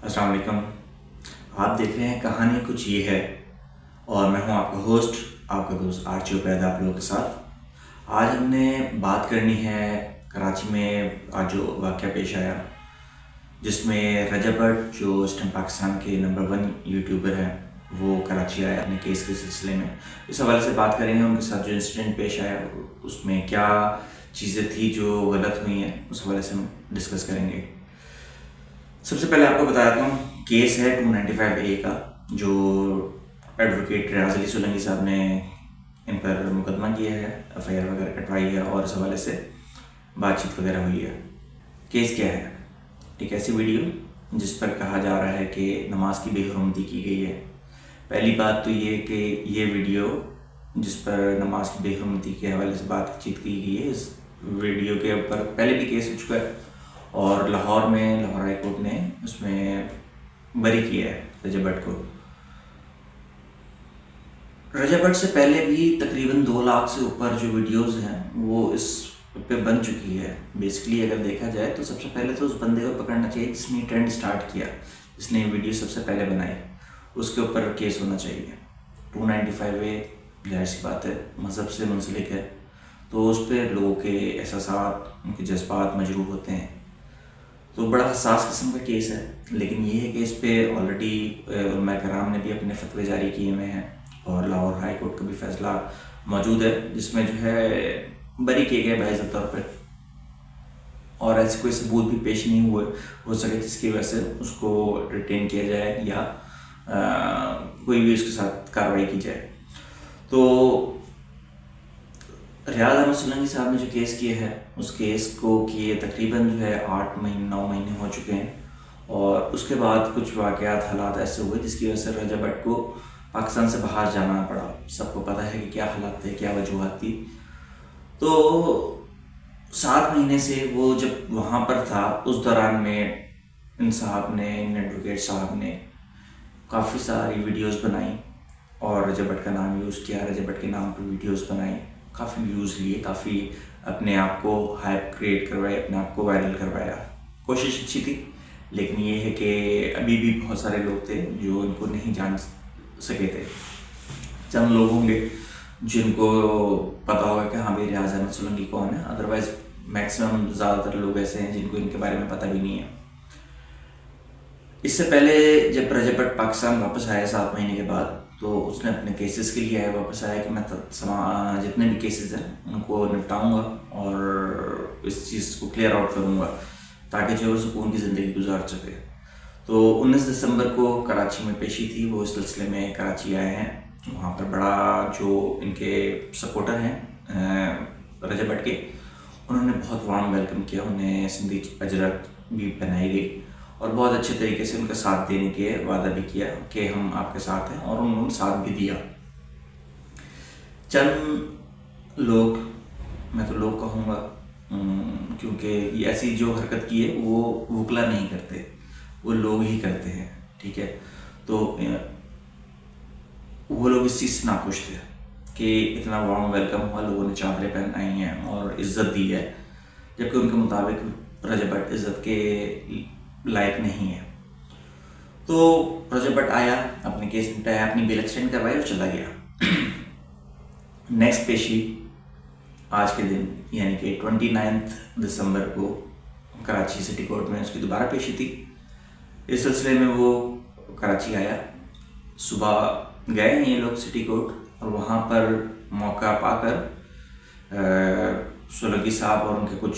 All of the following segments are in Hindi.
अस्सलाम वालेकुम। आप देख रहे हैं कहानी कुछ ये है और मैं हूं आपका होस्ट, आपका दोस्त आर्ची पैदा आप लोगों के साथ। आज हमने बात करनी है कराची में आज जो वाक़या पेश आया, जिसमें रजब भट्ट जो इस टाइम पाकिस्तान के नंबर 1 यूट्यूबर हैं, वो कराची आया अपने केस के सिलसिले में। इस हवाले से बात करेंगे उनके साथ जो इंसिडेंट पेश आया उसमें क्या चीज़ें थी जो गलत हुई हैं, उस हवाले से हम डिस्कस करेंगे। सबसे पहले आपको बता देता हूँ, केस है 295A का, जो एडवोकेट रियाज अली सोलंकी साहब ने इन पर मुकदमा किया है, FIR वगैरह कटवाई है और इस हवाले से बातचीत वगैरह हुई है। केस क्या है? एक ऐसी वीडियो जिस पर कहा जा रहा है कि नमाज की बेहुरमती की गई है। पहली बात तो ये कि ये वीडियो जिस पर नमाज की बेहुरमती के हवाले से बातचीत की गई है, इस वीडियो के ऊपर पहले भी केस हो चुका है और लाहौर हाई कोर्ट ने उसमें बरी किया है रजब भट्ट को। रजब भट्ट से पहले भी तकरीबन 2 लाख से ऊपर जो वीडियोस हैं वो इस पे बन चुकी है। बेसिकली अगर देखा जाए तो सबसे पहले तो उस बंदे को पकड़ना चाहिए जिसने ट्रेंड स्टार्ट किया, जिसने वीडियो सबसे पहले बनाई, उसके ऊपर केस होना चाहिए। 295A जाहिर सी बात है मज़हब से मुंसलिक है, तो उस पर लोगों के एहसासात, उनके जज्बात मजरूह होते हैं, तो बड़ा हसास किस्म का केस है। लेकिन ये है कि इस पे ऑलरेडी उलमा कराम ने भी अपने फतवे जारी किए हुए हैं और लाहौर हाई कोर्ट का भी फैसला मौजूद है, जिसमें जो है बरी किए गए बाइज़्ज़त तौर पर, और ऐसे कोई सबूत भी पेश नहीं हुए हो सके जिसकी वजह से उसको रिटेन किया जाए या कोई भी उसके साथ कार्रवाई की जाए। तो रियाज अहमद सोलंकी साहब ने जो केस किया है, उस केस को किए तकरीबन जो है 9 महीने हो चुके हैं, और उसके बाद कुछ वाक़यात हालात ऐसे हुए जिसकी वजह से रजब भट्ट को पाकिस्तान से बाहर जाना पड़ा। सबको पता है कि क्या हालात थे, क्या वजूहत थी। तो 7 महीने से वो जब वहाँ पर था, उस दौरान में इन साहब ने, इन एडवोकेट साहब ने काफ़ी सारी वीडियोस बनाई और रजब भट्ट का नाम यूज़ किया, रजब भट्ट के नाम पर वीडियोस बनाई, काफ़ी व्यूज़ लिए, काफ़ी अपने आप को हाइप क्रिएट करवाए, अपने आप को वायरल करवाया। कोशिश अच्छी थी, लेकिन ये है कि अभी भी बहुत सारे लोग थे जो इनको नहीं जान सके थे। चंद लोग होंगे जिनको पता होगा कि हाँ भाई रियाज अहमद सोलंकी कौन है, अदरवाइज़ मैक्सिमम ज़्यादातर लोग ऐसे हैं जिनको इनके बारे में पता भी नहीं है। इससे पहले जब रजब भट्ट पाकिस्तान वापस आया 7 महीने के बाद, तो उसने अपने केसेस के लिए आया, वापस आया कि मैं जितने भी केसेस हैं उनको निपटाऊंगा और इस चीज़ को क्लियर आउट करूंगा ताकि जो सुकून की ज़िंदगी गुजार सके। तो 19 दिसंबर को कराची में पेशी थी, वो इस सिलसिले में कराची आए हैं। वहाँ पर बड़ा जो इनके सपोर्टर हैं रजब भट्ट के, उन्होंने बहुत वार्म वेलकम किया, उन्हें सिंधी अजरक भी पहनाई गई और बहुत अच्छे तरीके से उनका साथ देने के वादा भी किया कि हम आपके साथ हैं, और उन्होंने साथ भी दिया। चंद लोग, मैं तो लोग कहूँगा क्योंकि ये ऐसी जो हरकत की है वो वकला नहीं करते, वो लोग ही करते हैं, ठीक है। तो वो लोग इस चीज़ से नाखुश थे कि इतना वार्म वेलकम हुआ, लोगों ने चादरें पहनाई हैं और इज़्ज़त दी है, जबकि उनके मुताबिक रजब भट्ट इज़्ज़त के लायक नहीं है। तो रजब भट्ट आया, अपने केस निपटाया, अपनी बेल एक्सटेंड करवाई और चला गया। नेक्स्ट पेशी आज के दिन यानी कि 29 दिसंबर को कराची सिटी कोर्ट में उसकी दोबारा पेशी थी। इस सिलसिले में वो कराची आया, सुबह गए हैं ये लोग सिटी कोर्ट, और वहाँ पर मौका पाकर सोलंकी साहब और उनके कुछ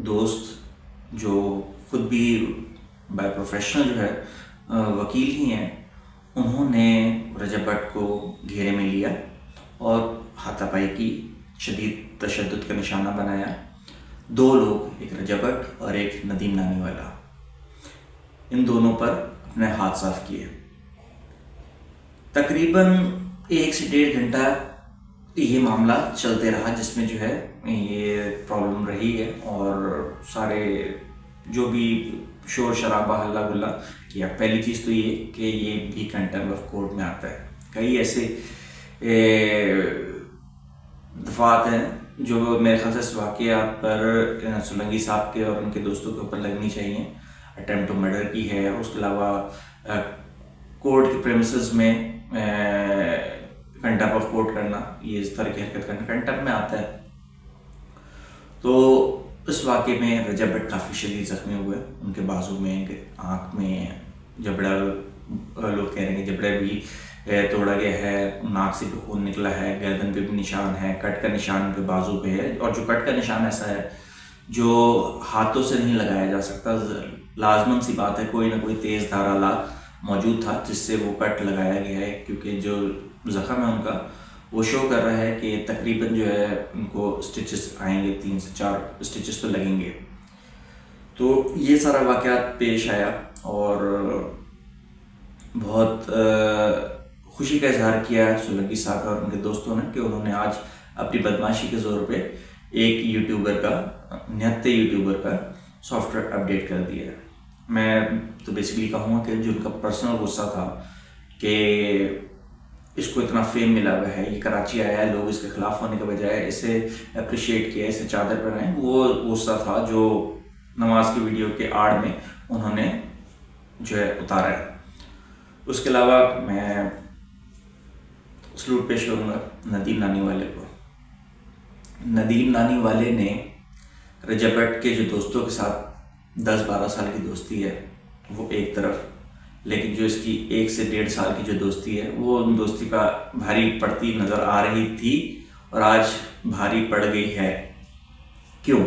दोस्त जो खुद भी बाय प्रोफेशनल जो है वकील ही हैं, उन्होंने रजब भट्ट को घेरे में लिया और हाथापाई की, शदीद तशद्दुद का निशाना बनाया। 2 लोग, एक रजब भट्ट और एक नदीम नानी वाला, इन दोनों पर अपने हाथ साफ किए। तकरीबन 1 से 1.5 घंटा ये मामला चलते रहा, जिसमें जो है ये प्रॉब्लम रही है और सारे जो भी शोर शराबा हल्ला गुल्ला किया। पहली चीज़ तो ये कि ये भी कंटेम्प्ट ऑफ कोर्ट में आता है। कई ऐसे दफात हैं जो मेरे ख्याल से इस वाक़या पर सोलंकी साहब के और उनके दोस्तों के ऊपर लगनी चाहिए। अटेम्प्ट टू मर्डर की है, उसके अलावा कोर्ट के प्रेमिसेस में कंटेम्प्ट ऑफ कोर्ट करना, ये इस तरह की हरकत करना कंटेम्प्ट में आता है। तो इस वाक़े में रजब भट्ट काफ़ी शदीद ज़ख्मी हुए, उनके बाजू में, आँख में जबड़ा, लोग कह रहे हैं कि जबड़ा भी तोड़ा गया है, नाक से भी खून निकला है, गर्दन पे भी निशान है, कट का निशान उनके बाजू पे है। और जो कट का निशान ऐसा है जो हाथों से नहीं लगाया जा सकता, लाजमन सी बात है कोई ना कोई तेज़ धाराला मौजूद था जिससे वो कट लगाया गया है, क्योंकि जो ज़ख़म है उनका वो शो कर रहा है कि तकरीबन जो है उनको स्टिचेस आएंगे, 3 से 4 स्टिचेस तो लगेंगे। तो ये सारा वाक़यात पेश आया और बहुत खुशी का इजहार किया सोलंकी साहब और उनके दोस्तों ने कि उन्होंने आज अपनी बदमाशी के ज़ोर पे एक यूट्यूबर का, निहत्ते यूट्यूबर का सॉफ्टवेयर अपडेट कर दिया है। मैं तो बेसिकली कहूँगा कि जो उनका पर्सनल गुस्सा था कि इसको इतना फेम मिला हुआ है, ये कराची आया है, लोग इसके ख़िलाफ़ होने के बजाय इसे अप्रिशिएट किया, इसे चादर पर आए, वो गुस्सा था जो नमाज की वीडियो के आड़ में उन्होंने जो है उतारा है। उसके अलावा मैं सलूट पेश करूँगा नदीम नानी वाले को। नदीम नानी वाले ने रजब भट्ट के जो दोस्तों के साथ 10-12 साल की दोस्ती है वो एक तरफ, लेकिन जो इसकी 1 से 1.5 साल की जो दोस्ती है वो उन दोस्ती का भारी पड़ती नज़र आ रही थी और आज भारी पड़ गई है। क्यों?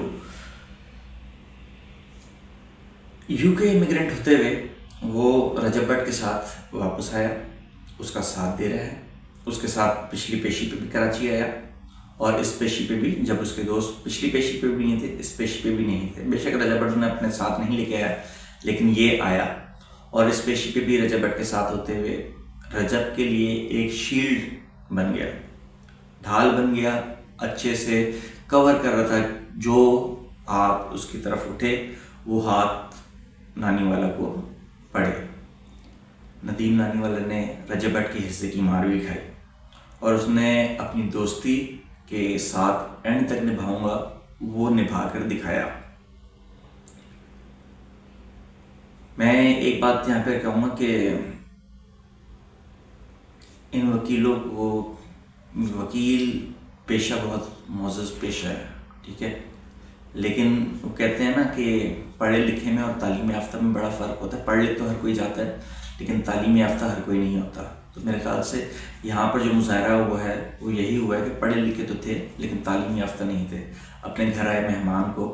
यूके इमिग्रेंट होते हुए वो रजब भट्ट के साथ वापस आया, उसका साथ दे रहा है, उसके साथ पिछली पेशी पे भी कराची आया और इस पेशी पे भी, जब उसके दोस्त पिछली पेशी पे भी नहीं थे, इस पेशी पे भी नहीं थे। बेशक रजब भट्ट ने अपने साथ नहीं लेके आया, लेकिन ये आया और इस पेशी पे भी रजब भट्ट के साथ होते हुए रजब के लिए एक शील्ड बन गया, ढाल बन गया, अच्छे से कवर कर रहा था। जो हाथ उसकी तरफ उठे वो हाथ नानी वाला को पड़े। नदीम नानी वाला ने रजब भट्ट के हिस्से की मार भी खाई और उसने अपनी दोस्ती के साथ एंड तक निभाऊंगा वो निभा कर दिखाया। मैं एक बात यहाँ पे कहूँगा कि इन वकीलों को, वकील पेशा बहुत मोअज़्ज़ज़ पेशा है, ठीक है, लेकिन वो कहते हैं ना कि पढ़े लिखे में और तालीम याफ्ता में बड़ा फ़र्क होता है। पढ़ लिख तो हर कोई जाता है लेकिन तालीम याफ्ता हर कोई नहीं होता। तो मेरे ख्याल से यहाँ पर जो मुज़ाहरा हुआ है वो यही हुआ है कि पढ़े लिखे तो थे लेकिन तालीम याफ्ता नहीं थे। अपने घर आए मेहमान को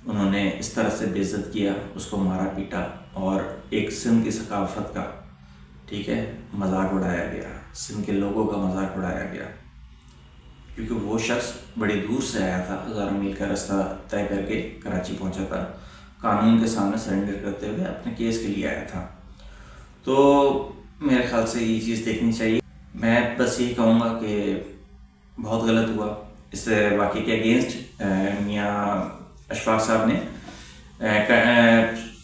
उन्होंने इस तरह से बेइज्जत किया, उसको मारा पीटा और एक सिंध की सकाफ़त का, ठीक है, मजाक उड़ाया गया, सिंध के लोगों का मजाक उड़ाया गया, क्योंकि वो शख्स बड़ी दूर से आया था, हज़ारों मील का रास्ता तय करके कराची पहुंचा था, कानून के सामने सरेंडर करते हुए अपने केस के लिए आया था। तो मेरे ख्याल से ये चीज़ देखनी चाहिए। मैं बस यही कहूँगा कि बहुत गलत हुआ। इस वाक़े के अगेंस्ट मियाँ अशफाक साहब ने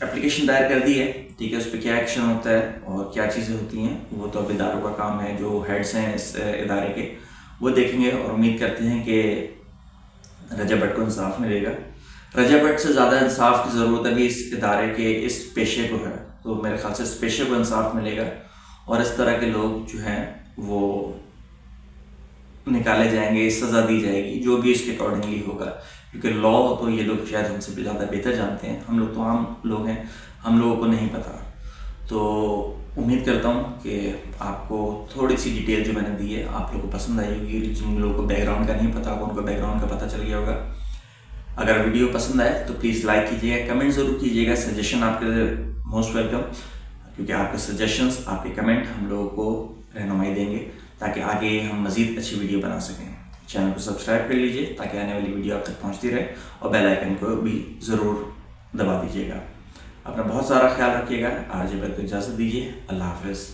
एप्लीकेशन दायर कर दी है, ठीक है। उस पर क्या एक्शन होता है और क्या चीज़ें होती हैं वो तो अब इदारों का काम है, जो हेड्स हैं इस इदारे के वो देखेंगे और उम्मीद करते हैं कि रजब भट्ट को इंसाफ मिलेगा। रजब भट्ट से ज़्यादा इंसाफ की ज़रूरत अभी इस इदारे के, इस पेशे को है। तो मेरे ख्याल से इस पेशे को इंसाफ मिलेगा और इस तरह के लोग जो हैं वो निकाले जाएंगे, सज़ा दी जाएगी, जो भी इसके अकॉर्डिंगली होगा, क्योंकि लॉ तो ये लोग शायद हमसे भी ज़्यादा बेहतर जानते हैं। हम लोग तो आम लोग हैं, हम लोगों को नहीं पता। तो उम्मीद करता हूँ कि आपको थोड़ी सी डिटेल जो मैंने दी है आप लोगों को पसंद आई होगी। जिन लोगों को बैकग्राउंड का नहीं पता होगा उनको बैकग्राउंड का पता चल गया होगा। अगर वीडियो पसंद आए तो प्लीज़ लाइक कीजिएगा, कमेंट ज़रूर कीजिएगा। सजेशन आपके मोस्ट वेलकम, क्योंकि आपके सजेशंस, आपके कमेंट हम लोगों को रहनुमाई देंगे ताकि आगे हम मज़ीद अच्छी वीडियो बना सकें। चैनल को सब्सक्राइब कर लीजिए ताकि आने वाली वीडियो आप तक पहुंचती रहे और बेल आइकन को भी ज़रूर दबा दीजिएगा। अपना बहुत सारा ख्याल रखिएगा। आरजे भट्ट को इजाज़त दीजिए। अल्लाह हाफ़िज़।